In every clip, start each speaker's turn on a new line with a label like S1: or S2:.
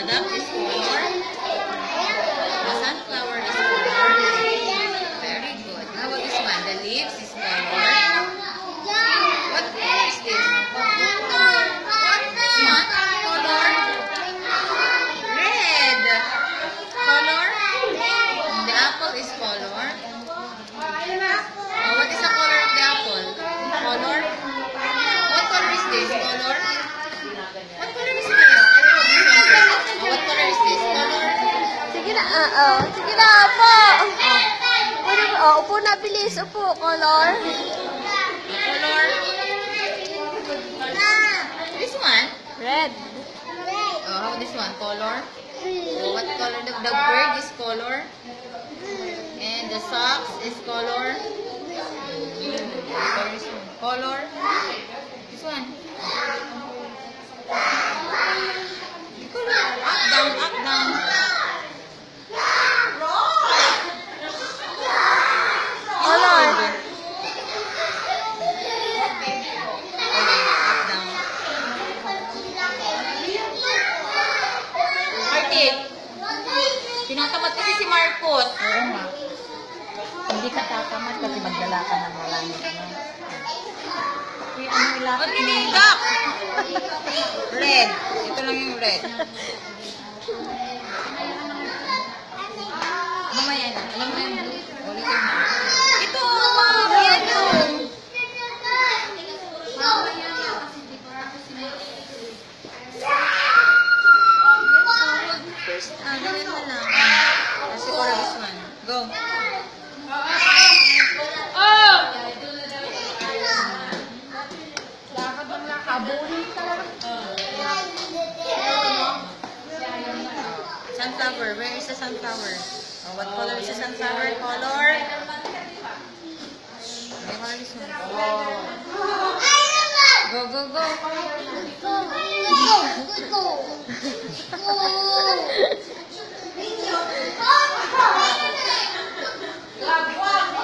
S1: The duck is color. The sunflower is color. Very good. How about this one? The leaves is color. What color is this? This one? Color. Red. Color. The apple is color. What is the color of the apple? Color. What color is this? Color. What color is this? What color is this? Color.
S2: Sige na, sige na, upo. Upo na, bilis. Upo, color.
S1: Color. This one?
S2: Red.
S1: How this one? Color. What color? The bird is color. And the socks is color. Color. This one. Color. Up, down, up, down.
S2: Color.
S1: Tinatamad kasi si Marcos.
S3: Oo nga. Hindi ka tatamad kasi magdala ka ng marami.
S1: Ano yung duck? Red. Ito lang yung red. Mamaya na. Alam mo yung blue. Ulitin mo. Ito! Yellow! First, gawin mo lang. Kasi color this one. Go. Sunflower. Where is the sunflower? Oh, what color is the sunflower? Color. Okay, color this one. Go, go, go.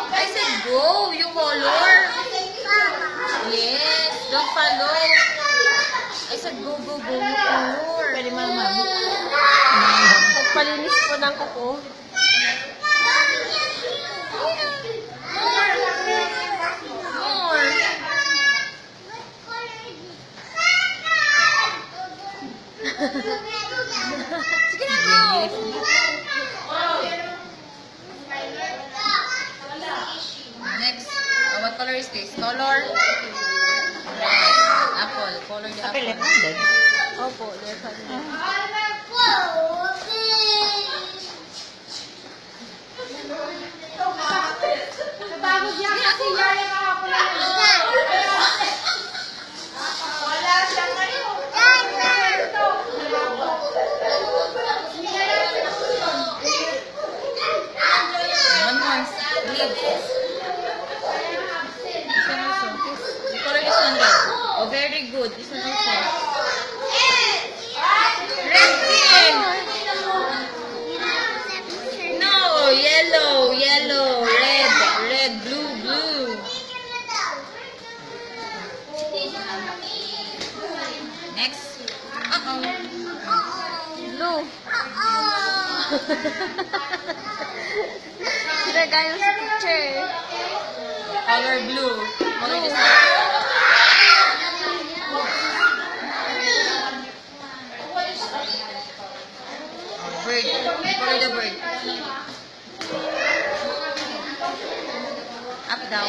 S1: I said go. Yung color. Yes. Don't follow. I said go, go, go. Yung color.
S3: Pwede mama.
S2: Pagpalinis po ng kuko.
S1: More. Sige na, go. Next. What color is this? Color? Red. Apple. Color the
S3: Apple,
S1: apple.
S3: left-handed.
S2: Opo, left-handed.
S1: One more. Leaves. This one also. The color is one red. Oh, very good. This one also. Red pin. No, yellow, yellow, red, red, blue, blue. Next. Uh-oh.
S2: Blue. Sinagay mo sa picture.
S1: Color blue. Color this one. Bird. Color the bird. Up, down.